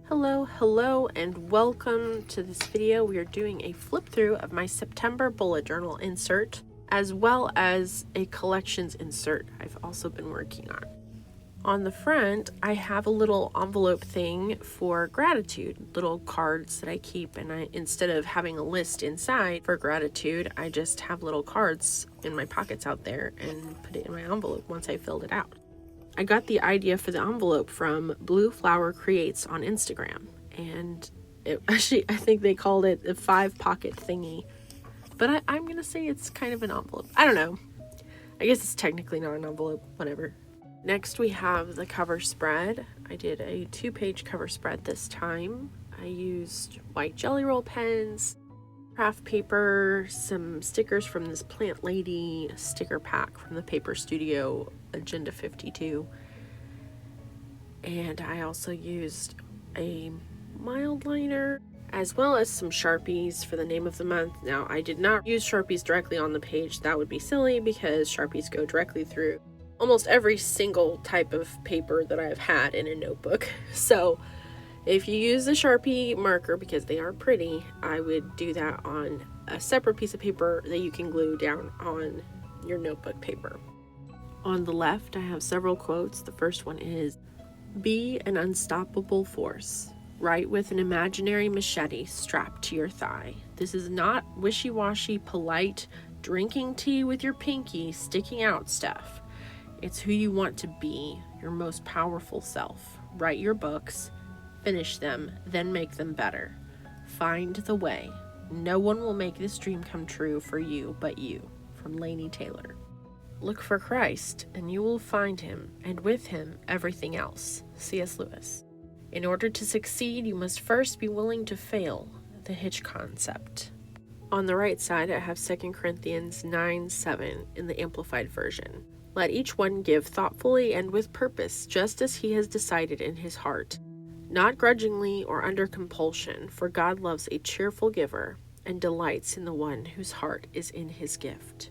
Hello, and welcome to this video. We are doing a flip through of my September bullet journal insert, as well as a collections insert I've also been working on. On the front, I have a little envelope thing for gratitude, little cards that I keep, and instead of having a list inside for gratitude, I just have little cards in my pockets out there and put it in my envelope once I filled it out. I got the idea for the envelope from Blue Flower Creates on Instagram, and I think they called it a 5-pocket thingy, but I'm gonna say it's kind of an envelope. I don't know. I guess it's technically not an envelope, whatever. Next we have the cover spread. I did a 2-page cover spread this time. I used white Jelly Roll pens, craft paper, some stickers from this Plant Lady sticker pack from the Paper Studio Agenda 52, and I also used a mild liner as well as some Sharpies for the name of the month. Now, I did not use Sharpies directly on the page. That would be silly because Sharpies go directly through almost every single type of paper that I've had in a notebook. So if you use a Sharpie marker, because they are pretty, I would do that on a separate piece of paper that you can glue down on your notebook paper. On the left, I have several quotes. The first one is, "Be an unstoppable force. Write with an imaginary machete strapped to your thigh. This is not wishy-washy, polite, drinking tea with your pinky sticking out stuff. It's who you want to be, your most powerful self. Write your books, finish them, then make them better. Find the way. No one will make this dream come true for you but you." From Laini Taylor. "Look for Christ, and you will find him, and with him, everything else." C.S. Lewis. "In order to succeed, you must first be willing to fail." The Hitch Concept. On the right side, I have 2 Corinthians 9:7 in the Amplified Version. "Let each one give thoughtfully and with purpose, just as he has decided in his heart, not grudgingly or under compulsion, for God loves a cheerful giver and delights in the one whose heart is in his gift."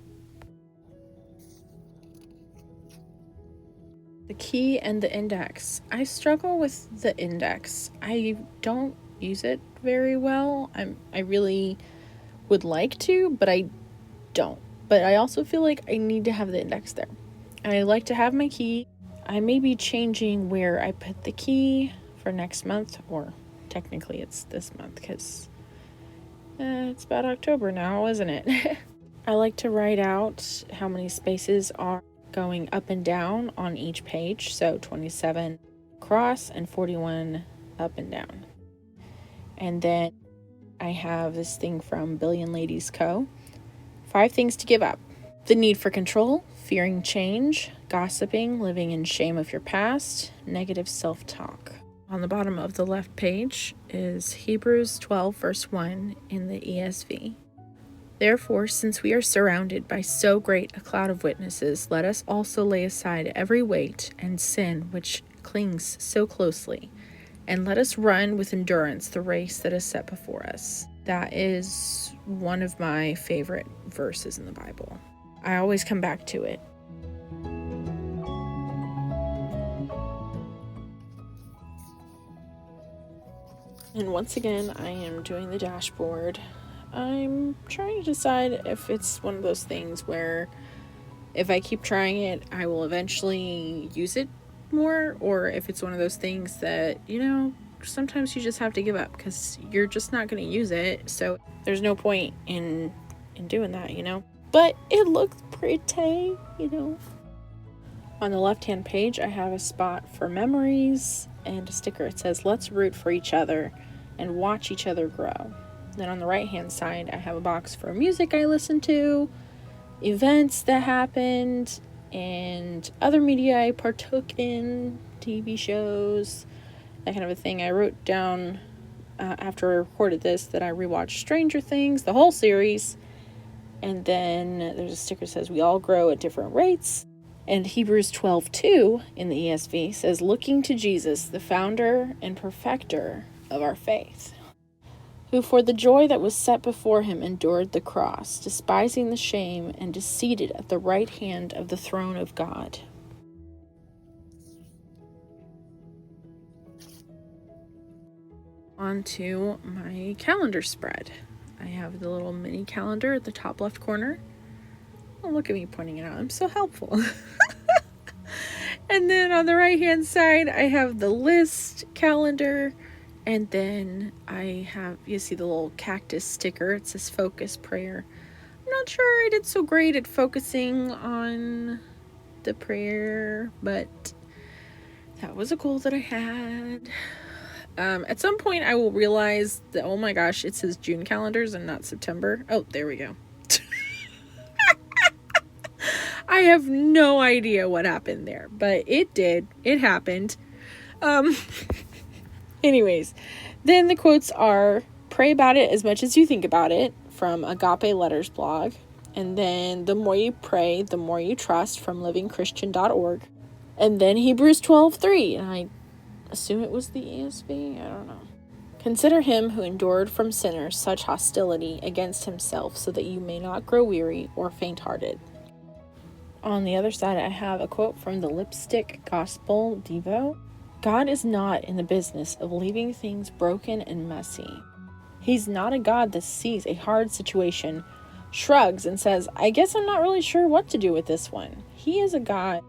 The key and the index. I struggle with the index. I don't use it very well. I really would like to, but I don't. But I also feel like I need to have the index there. I like to have my key. I may be changing where I put the key for next month, or technically it's this month because it's about October now, isn't it? I like to write out how many spaces are going up and down on each page, so 27 across and 41 up and down. And then I have this thing from Billion Ladies Co. 5 things to give up. The need for control, fearing change, gossiping, living in shame of your past, negative self-talk. On the bottom of the left page is Hebrews 12 verse 1 in the ESV. "Therefore, since we are surrounded by so great a cloud of witnesses, let us also lay aside every weight and sin which clings so closely, and let us run with endurance the race that is set before us." That is one of my favorite verses in the Bible. I always come back to it. And once again, I am doing the dashboard. I'm trying to decide if it's one of those things where if I keep trying it, I will eventually use it more, or if it's one of those things that, sometimes you just have to give up because you're just not going to use it. So there's no point in doing that, But it looks pretty, On the left-hand page, I have a spot for memories and a sticker. It says, "Let's root for each other and watch each other grow." Then on the right-hand side, I have a box for music I listen to, events that happened, and other media I partook in, TV shows, that kind of a thing. I wrote down after I recorded this that I rewatched Stranger Things, the whole series, and then there's a sticker that says, "We all grow at different rates." And Hebrews 12:2 in the ESV says, "Looking to Jesus, the founder and perfecter of our faith, who for the joy that was set before him endured the cross, despising the shame, and is seated at the right hand of the throne of God." onto my calendar spread. I have the little mini calendar at the top left corner. Oh, look at me pointing it out. I'm so helpful. And then on the right hand side, I have the list calendar. And then I have, you see the little cactus sticker. It says focus prayer. I'm not sure I did so great at focusing on the prayer, but that was a goal that I had. At some point I will realize that, oh my gosh, it says June calendars and not September. Oh, there we go. I have no idea what happened there, but it did. It happened. Anyways, then the quotes are, pray about it as much as you think about it, from Agape Letters blog. And then the more you pray, the more you trust, from livingchristian.org. And then Hebrews 12:3, and I assume it was the ESV, I don't know. Consider him who endured from sinners such hostility against himself, so that you may not grow weary or faint-hearted. On the other side, I have a quote from the Lipstick Gospel Devo. God is not in the business of leaving things broken and messy. He's not a God that sees a hard situation, shrugs, and says, I guess I'm not really sure what to do with this one. He is a God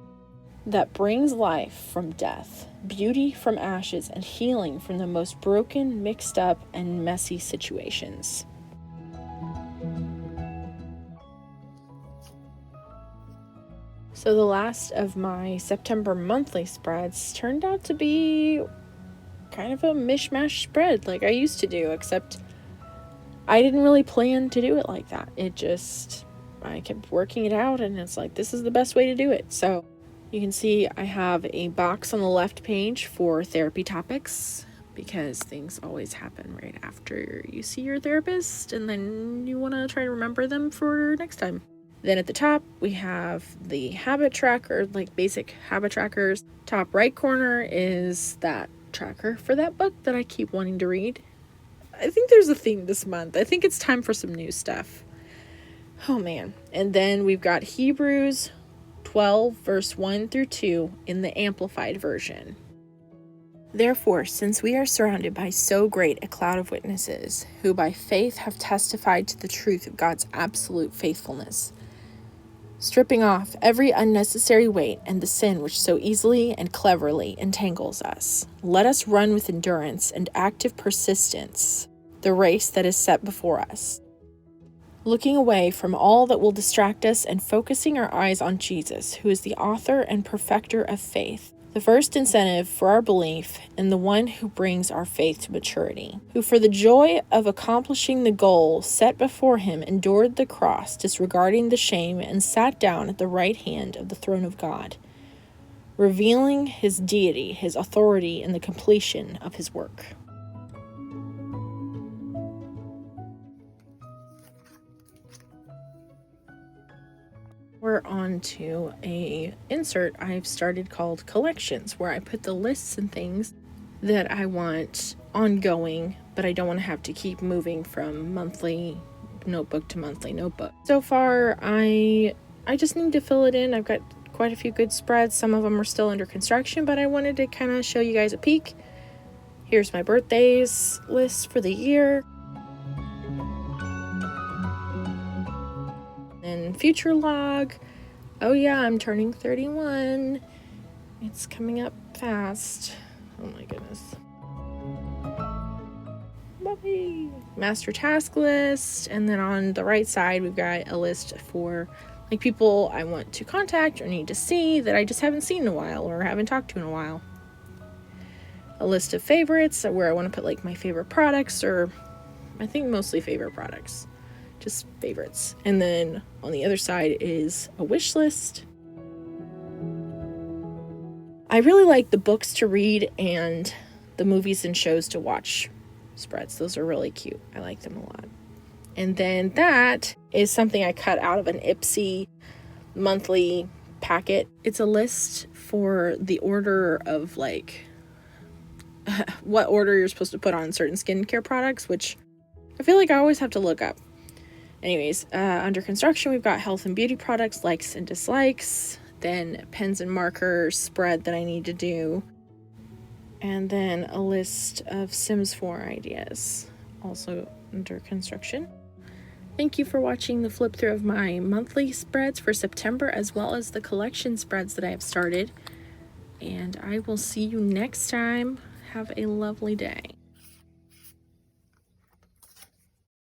that brings life from death, beauty from ashes, and healing from the most broken, mixed up, and messy situations. So the last of my September monthly spreads turned out to be kind of a mishmash spread like I used to do, except I didn't really plan to do it like that. I kept working it out, and it's like, this is the best way to do it. So you can see I have a box on the left page for therapy topics, because things always happen right after you see your therapist, and then you want to try to remember them for next time. Then at the top, we have the habit tracker, like basic habit trackers. Top right corner is that tracker for that book that I keep wanting to read. I think there's a theme this month. I think it's time for some new stuff. Oh man. And then we've got Hebrews 12, verse 1 through 2 in the Amplified version. Therefore, since we are surrounded by so great a cloud of witnesses, who by faith have testified to the truth of God's absolute faithfulness, stripping off every unnecessary weight and the sin which so easily and cleverly entangles us, let us run with endurance and active persistence the race that is set before us, looking away from all that will distract us and focusing our eyes on Jesus, who is the author and perfecter of faith, the first incentive for our belief, and the one who brings our faith to maturity, who for the joy of accomplishing the goal set before him endured the cross, disregarding the shame, and sat down at the right hand of the throne of God, revealing his deity, his authority, and the completion of his work. We're on to a insert I've started called collections, where I put the lists and things that I want ongoing, but I don't want to have to keep moving from monthly notebook to monthly notebook. So far, I just need to fill it in. I've got quite a few good spreads. Some of them are still under construction, but I wanted to kind of show you guys a peek. Here's my birthdays list for the year. And future log. Oh yeah, I'm turning 31. It's coming up fast. Oh my goodness. Bye. Master task list. And then on the right side, we've got a list for like people I want to contact or need to see that I just haven't seen in a while or haven't talked to in a while. A list of favorites where I want to put like my favorite products, or I think mostly favorite products. Just favorites. And then on the other side is a wish list. I really like the books to read and the movies and shows to watch spreads. Those are really cute. I like them a lot. And then that is something I cut out of an Ipsy monthly packet. It's a list for the order of like what order you're supposed to put on certain skincare products, which I feel like I always have to look up. Anyways, under construction, we've got health and beauty products, likes and dislikes, then pens and markers spread that I need to do. And then a list of Sims 4 ideas, also under construction. Thank you for watching the flip through of my monthly spreads for September, as well as the collection spreads that I have started. And I will see you next time. Have a lovely day.